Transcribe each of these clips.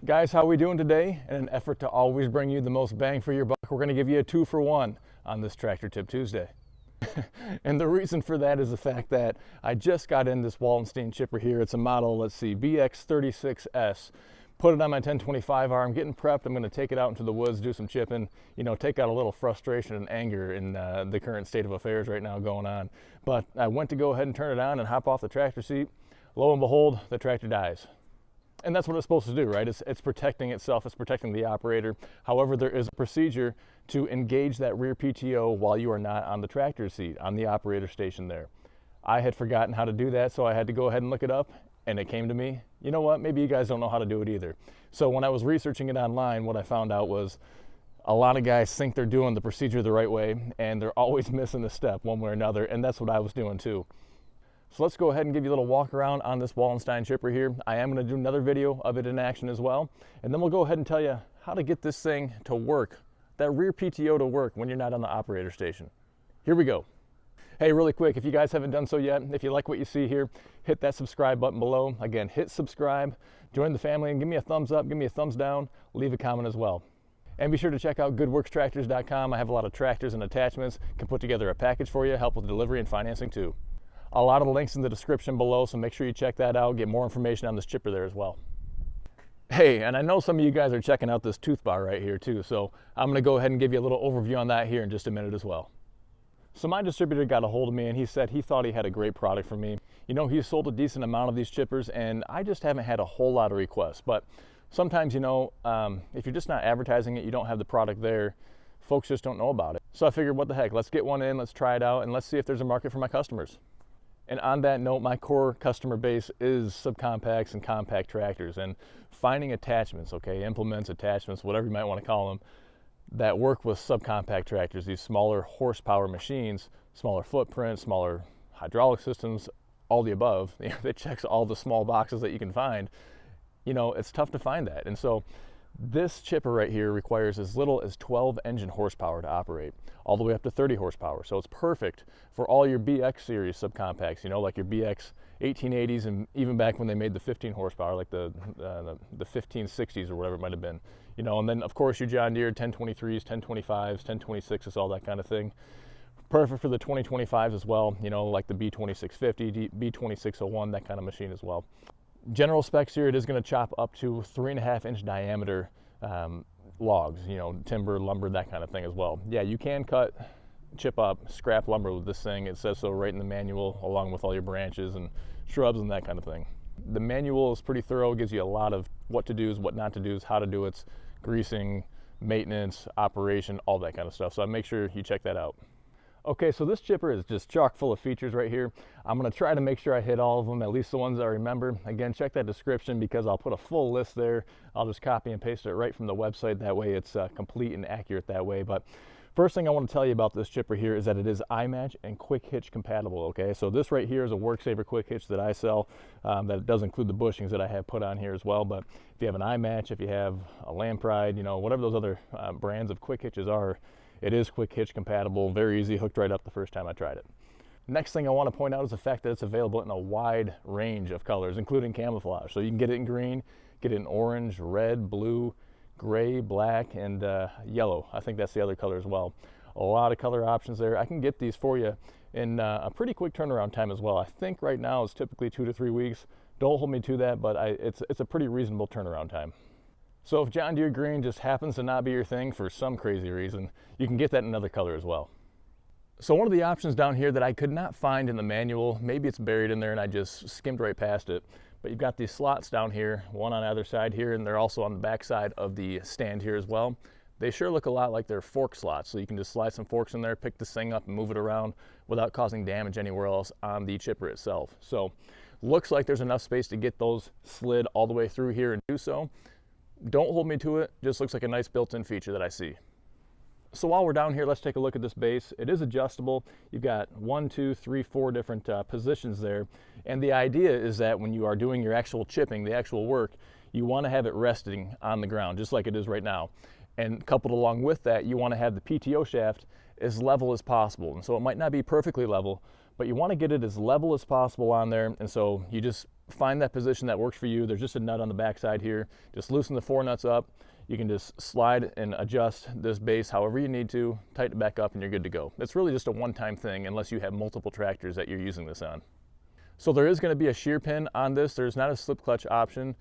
Guys, how we doing today? In an effort to always bring you the most bang for your buck, we're going to give you a 2-for-1 on this Tractor Tip Tuesday. And the reason for that is the fact that I just got in this Wallenstein chipper here. It's a model, let's see, BX36S. Put it on my 1025R. I'm getting prepped. I'm going to take it out into the woods, do some chipping, take out a little frustration and anger in the current state of affairs right now going on. But I went to go ahead and turn it on and hop off the tractor seat. Lo and behold, the tractor dies. And that's what it's supposed to do, right? It's protecting itself, it's protecting the operator. However, there is a procedure to engage that rear PTO while you are not on the tractor seat, on the operator station there. I had forgotten how to do that, so I had to go ahead and look it up, and it came to me. You know what, maybe you guys don't know how to do it either. So when I was researching it online, what I found out was a lot of guys think they're doing the procedure the right way, and they're always missing a step one way or another, and that's what I was doing too. So let's go ahead and give you a little walk around on this Wallenstein chipper here. I am going to do another video of it in action as well. And then we'll go ahead and tell you how to get this thing to work, that rear PTO to work when you're not on the operator station. Here we go. Hey, really quick, if you guys haven't done so yet, if you like what you see here, hit that subscribe button below. Again, hit subscribe, join the family, and give me a thumbs up, give me a thumbs down, leave a comment as well. And be sure to check out goodworkstractors.com. I have a lot of tractors and attachments, can put together a package for you, help with delivery and financing too. A lot of the links in the description below, so make sure you check that out, get more information on this chipper there as well. Hey, and I know some of you guys are checking out this tooth bar right here too, so I'm gonna go ahead and give you a little overview on that here in just a minute as well. So my distributor got a hold of me and he said he thought he had a great product for me. He's sold a decent amount of these chippers and I just haven't had a whole lot of requests, but sometimes, if you're just not advertising it, you don't have the product there, folks just don't know about it. So I figured, what the heck, let's get one in, let's try it out, and let's see if there's a market for my customers. And on that note, my core customer base is subcompacts and compact tractors, and finding attachments, implements, attachments, whatever you might want to call them, that work with subcompact tractors, these smaller horsepower machines, smaller footprint, smaller hydraulic systems, all the above, that checks all the small boxes that you can find. It's tough to find that. And so this chipper right here requires as little as 12 engine horsepower to operate, all the way up to 30 horsepower. So it's perfect for all your BX series subcompacts, like your BX 1880s, and even back when they made the 15 horsepower, like the 1560s or whatever it might have been. And then of course your John Deere 1023s, 1025s, 1026s, all that kind of thing. Perfect for the 2025s as well, like the B2650, B2601, that kind of machine as well. General specs here, it is going to chop up to 3.5-inch diameter logs, timber, lumber, that kind of thing as well. Yeah, you can chip up scrap lumber with this thing. It says so right in the manual, along with all your branches and shrubs and that kind of thing. The manual is pretty thorough, gives you a lot of what to do, what not to do, how to do it, greasing, maintenance, operation, all that kind of stuff. So I make sure you check that out. Okay, so this chipper is just chock full of features right here. I'm going to try to make sure I hit all of them, at least the ones I remember. Again, check that description because I'll put a full list there. I'll just copy and paste it right from the website. That way it's complete and accurate that way. But first thing I want to tell you about this chipper here is that it is iMatch and Quick Hitch compatible, okay? So this right here is a WorkSaver Quick Hitch that I sell. That does include the bushings that I have put on here as well. But if you have an iMatch, if you have a Lampride, whatever those other brands of Quick Hitches are, it is Quick Hitch compatible, very easy, hooked right up the first time I tried it. Next thing I want to point out is the fact that it's available in a wide range of colors, including camouflage. So you can get it in green, get it in orange, red, blue, gray, black, and yellow. I think that's the other color as well. A lot of color options there. I can get these for you in a pretty quick turnaround time as well. I think right now it's typically 2 to 3 weeks. Don't hold me to that, but it's a pretty reasonable turnaround time. So if John Deere green just happens to not be your thing for some crazy reason, you can get that in another color as well. So one of the options down here that I could not find in the manual, maybe it's buried in there and I just skimmed right past it, but you've got these slots down here, one on either side here, and they're also on the back side of the stand here as well. They sure look a lot like they're fork slots, so you can just slide some forks in there, pick this thing up and move it around without causing damage anywhere else on the chipper itself. So looks like there's enough space to get those slid all the way through here and do so. Don't hold me to it, just looks like a nice built-in feature that I see. So while we're down here, let's take a look at this base. It is adjustable. You've got 1, 2, 3, 4 different positions there. And the idea is that when you are doing your actual chipping, the actual work, you want to have it resting on the ground, just like it is right now. And coupled along with that, you want to have the PTO shaft as level as possible. And so it might not be perfectly level, but you want to get it as level as possible on there. And so you just find that position that works for you. There's just a nut on the back side here. Just loosen the 4 nuts up. You can just slide and adjust this base however you need to, tighten it back up, and you're good to go. It's really just a one-time thing unless you have multiple tractors that you're using this on. So there is going to be a shear pin on this. There's not a slip clutch option.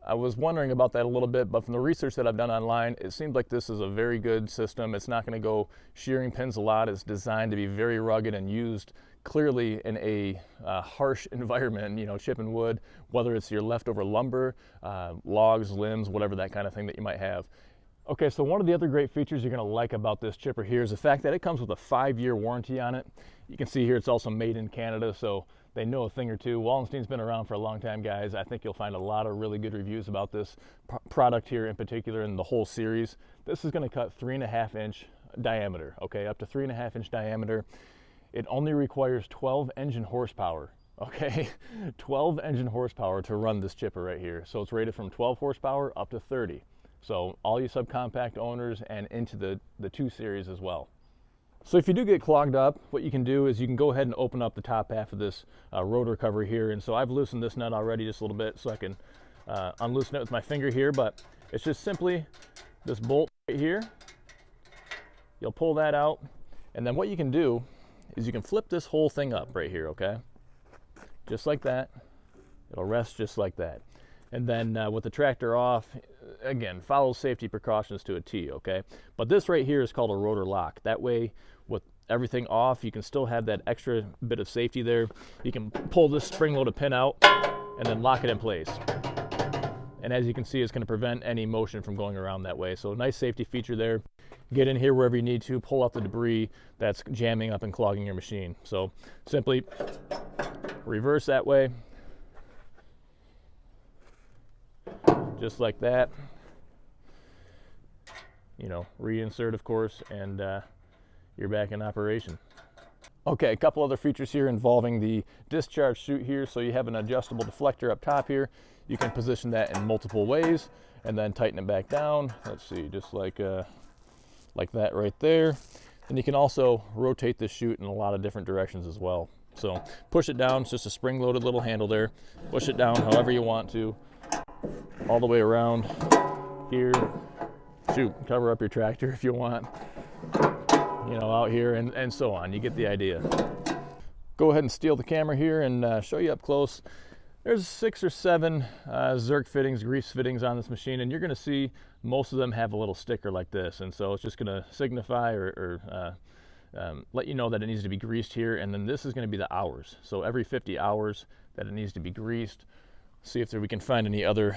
I was wondering about that a little bit, but from the research that I've done online, it seems like this is a very good system. It's not going to go shearing pins a lot. It's designed to be very rugged and used clearly in a harsh environment, you know, chipping wood, whether it's your leftover lumber, logs, limbs, whatever that kind of thing that you might have. Okay, so one of the other great features you're going to like about this chipper here is the fact that it comes with a 5-year warranty on it. You can see here it's also made in Canada, so they know a thing or two. Wallenstein's been around for a long time, guys. I think you'll find a lot of really good reviews about this product here in particular and the whole series. This is going to cut 3.5-inch diameter, okay, up to 3.5-inch diameter. It only requires 12 engine horsepower, okay? 12 engine horsepower to run this chipper right here. So it's rated from 12 horsepower up to 30. So all you subcompact owners and into the 2 series as well. So if you do get clogged up, what you can do is you can go ahead and open up the top half of this rotor cover here. And so I've loosened this nut already just a little bit so I can unloosen it with my finger here, but it's just simply this bolt right here. You'll pull that out, and then what you can do is you can flip this whole thing up right here, okay? Just like that. It'll rest just like that. And then with the tractor off, again, follow safety precautions to a T, okay? But this right here is called a rotor lock. That way, with everything off, you can still have that extra bit of safety there. You can pull this spring-loaded pin out and then lock it in place. And as you can see, it's going to prevent any motion from going around that way. So nice safety feature there. Get in here wherever you need to, pull out the debris that's jamming up and clogging your machine. So simply reverse that way, just like that. You know, reinsert, of course, and you're back in operation. Okay, a couple other features here involving the discharge chute here. So you have an adjustable deflector up top here. You can position that in multiple ways and then tighten it back down. Let's see, just like that right there. And you can also rotate the chute in a lot of different directions as well. So push it down, it's just a spring-loaded little handle there. Push it down however you want to, all the way around here. Shoot, cover up your tractor if you want, you know, out here and so on. You get the idea. Go ahead and steal the camera here and show you up close. There's 6 or 7 zerk fittings, grease fittings on this machine, and you're going to see most of them have a little sticker like this. And so it's just going to signify or let you know that it needs to be greased here. And then this is going to be the hours. So every 50 hours that it needs to be greased. See if we can find any other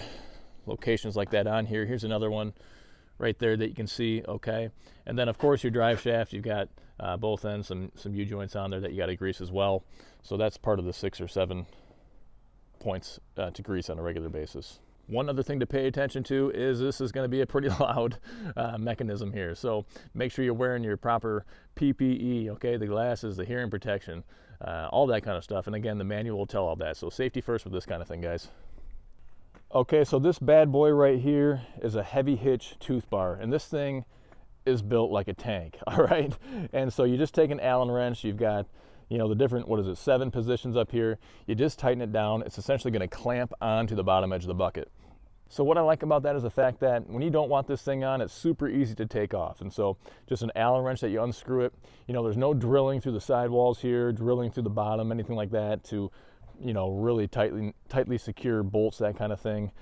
locations like that on here. Here's another one right there that you can see, okay? And then, of course, your drive shaft, you've got both ends, some U-joints on there that you got to grease as well. So that's part of the 6 or 7 points to grease on a regular basis. One other thing to pay attention to is this is going to be a pretty loud mechanism here. So make sure you're wearing your proper PPE, okay? The glasses, the hearing protection, all that kind of stuff. And again, the manual will tell all that. So safety first with this kind of thing, guys. Okay, so this bad boy right here is a heavy hitch tooth bar, and this thing is built like a tank, all right? And so you just take an Allen wrench, you've got, you know, the different, 7 positions up here. You just tighten it down. It's essentially going to clamp onto the bottom edge of the bucket. So what I like about that is the fact that when you don't want this thing on, it's super easy to take off. And so just an Allen wrench that you unscrew it, you know, there's no drilling through the sidewalls here, drilling through the bottom, anything like that to, you know, really tightly secure bolts, that kind of thing.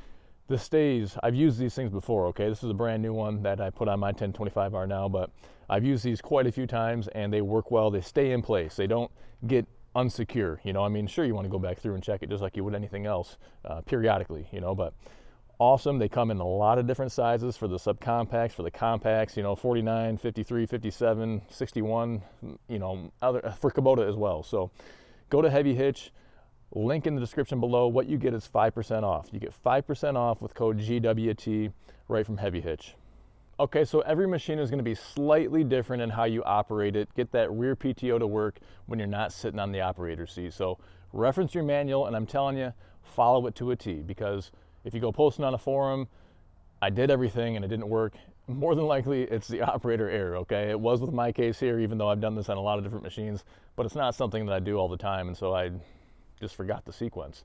This stays, I've used these things before, okay? This is a brand new one that I put on my 1025R now, but I've used these quite a few times and they work well. They stay in place. They don't get unsecure, you know? I mean, sure, you want to go back through and check it just like you would anything else periodically, you know, but awesome. They come in a lot of different sizes for the subcompacts, for the compacts, you know, 49, 53, 57, 61, you know, for Kubota as well. So go to Heavy Hitch. Link in the description below. What you get is 5% off. You get 5% off with code GWT right from Heavy Hitch. Okay, so every machine is going to be slightly different in how you operate it. Get that rear PTO to work when you're not sitting on the operator seat. So reference your manual, and I'm telling you, follow it to a T, because if you go posting on a forum, I did everything and it didn't work, More than likely, it's the operator error, okay? It was with my case here, even though I've done this on a lot of different machines, but it's not something that I do all the time, and so I just forgot the sequence.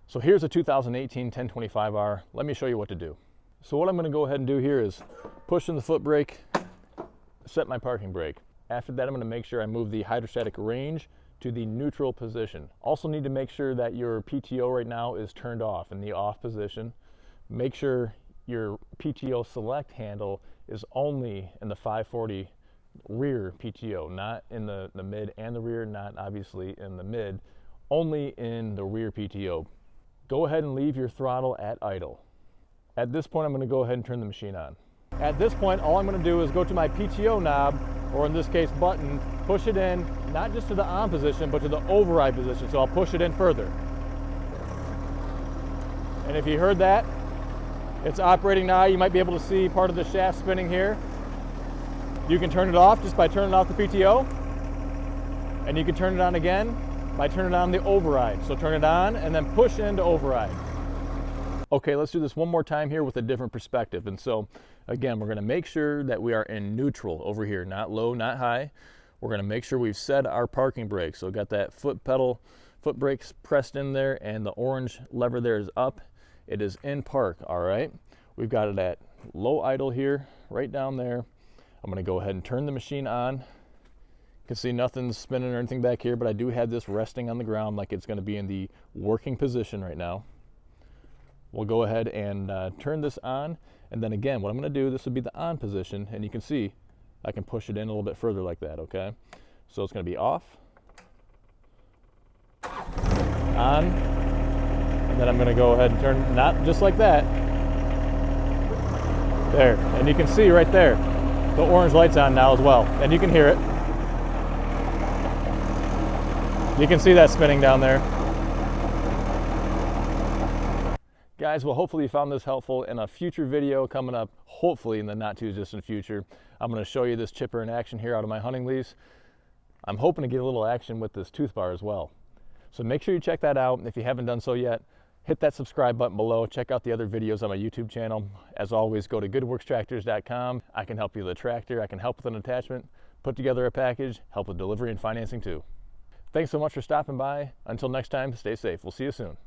So here's a 2018 1025R. Let me show you what to do. So what I'm gonna go ahead and do here is push in the foot brake, set my parking brake. After that, I'm gonna make sure I move the hydrostatic range to the neutral position. Also need to make sure that your PTO right now is turned off in the off position. Make sure your PTO select handle is only in the 540 rear PTO, not in the mid and the rear, not obviously in the mid, only in the rear PTO. Go ahead and leave your throttle at idle. At this point, I'm going to go ahead and turn the machine on. At this point, all I'm going to do is go to my PTO knob, or in this case button, push it in, not just to the on position, but to the override position. So I'll push it in further. And if you heard that, it's operating now. You might be able to see part of the shaft spinning here. You can turn it off just by turning off the PTO, and you can turn it on again by turning on the override. So turn it on and then push into override. Okay, let's do this one more time here with a different perspective. And so again, we're gonna make sure that we are in neutral over here, not low, not high. We're gonna make sure we've set our parking brake. So got that foot brakes pressed in there, and the orange lever there is up. It is in park, all right? We've got it at low idle here, right down there. I'm gonna go ahead and turn the machine on. You can see nothing's spinning or anything back here, but I do have this resting on the ground like it's gonna be in the working position right now. We'll go ahead and turn this on, and then again, what I'm gonna do, this would be the on position, and you can see I can push it in a little bit further like that, okay? So it's gonna be off, on, and then I'm gonna go ahead and turn, not just like that, there, and you can see right there, the orange light's on now as well, and you can hear it. You can see that spinning down there. Guys, well, hopefully you found this helpful. In a future video coming up, hopefully in the not too distant future, I'm gonna show you this chipper in action here out of my hunting lease. I'm hoping to get a little action with this tooth bar as well. So make sure you check that out. If you haven't done so yet, hit that subscribe button below. Check out the other videos on my YouTube channel. As always, go to goodworkstractors.com. I can help you with a tractor. I can help with an attachment, put together a package, help with delivery and financing too. Thanks so much for stopping by. Until next time, stay safe. We'll see you soon.